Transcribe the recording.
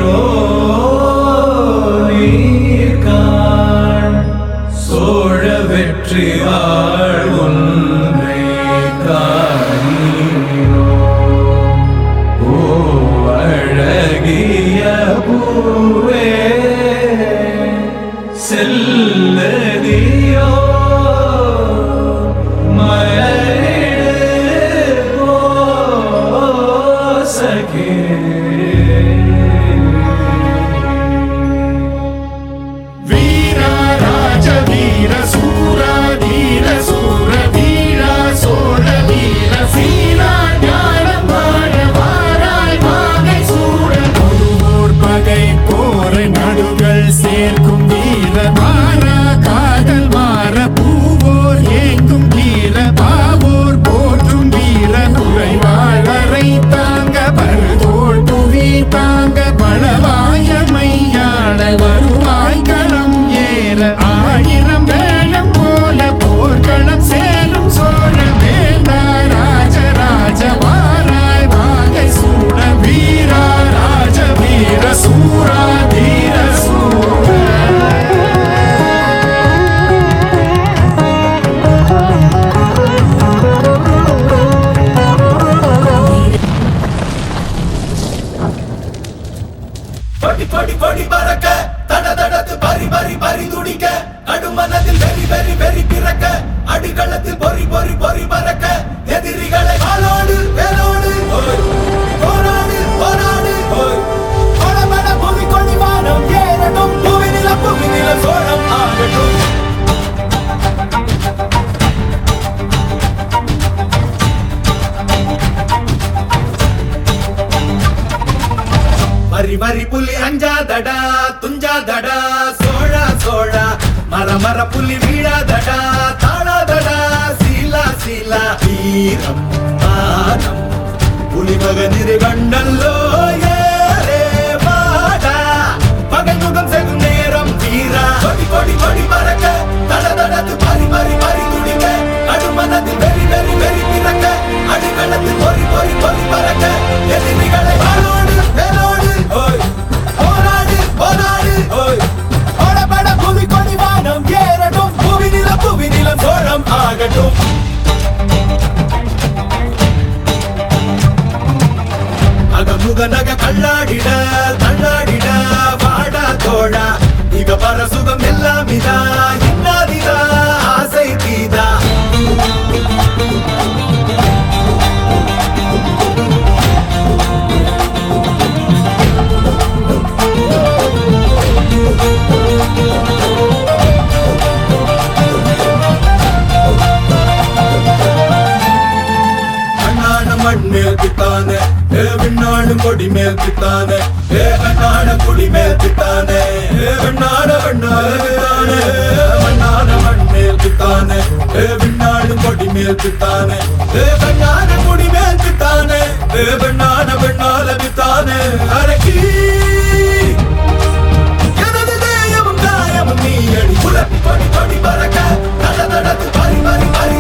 நீரோ நீர்கான் சோழ வெற்றி வாழ் ஒன்றை காணீரோ ஓ அழகிய பூவே செல்லதியோ சேர்க்கும் வீர மாறா காதல் மாற பூவோர் ஏங்கும் வீர பாவோர் போற்றும் வீர குறைவாளரை தாங்க பருதோள் புவி தாங்க பலவாயமையாள வருவாய் களம் ஏற ஆயிரம் வேளம் போல போர்க்களம் சேரும் சோழ வேந்தா ராஜராஜ வாராய் வாகை சூட வீரா ராஜ வீர சூரா தீர படி படி படி பறக்க தட தடத்து பரி பரி பரி துடிக்க கடுமனதில் வெறி வெறி வெறி பிறக்க அடிகளத்தில் பொறி பொறி பொறி பறக்க எதிரிகளை வாளோடு வேலோடு போராடு போராடு கொடபட புவி கொடி வானம் ஏறட்டும் புவி நில சோழம் ஆகட்டும் வரி வரி புலி அஞ்சாதடா துஞ்சாதடா சோழா சோழா மர மர புலி வீழாதடா தாழாதடா சீலா சீலா வீரம் மானம் புலி மகனிரு கண்டல்லோ ஏரே வாடா பகை முகம் செகும் நேரம் வீரா கொடி கொடி கொடி பறக்க தட தடத்து பரி பரி பரி துடிக்க அடுமனத்தில் வெறி வெறி வெறி பிறக்க அடிகளத்தில் பொறி பொறி பொறி பறக்க எதிரிகளை வாளோடு வேலோடு போராடு போராடு ஓடபட புவி கொடி வானம் ஏறட்டும் புவி நிலம் சோழம் ஆகட்டும் அகமுக நக கல்லாடிட தள்ளாடிட வாடா தோழா இக பர சுகம் எல்லாம் இதா இன்னாதிதா ஆசை தீதா மண்மேல் பித்தானே விண்ணாடும் கொடி மேல் பித்தானே கண்ணாட குடி மேல் பித்தானே வெண்ணாட வெண்ணாட பித்தானே மண்ணாட மண்மேல் பித்தானே விண்ணாடும் கொடி மேல் பித்தானே கண்ணாட குடி மேல் பித்தானே வெண்ணாட வெண்ணாட பித்தானே அரக்கி எனது தேயமும் காயமும் நீ அடி குலப்பி கொடி கொடி பறக்க தட தடத்து பரி பரி பரி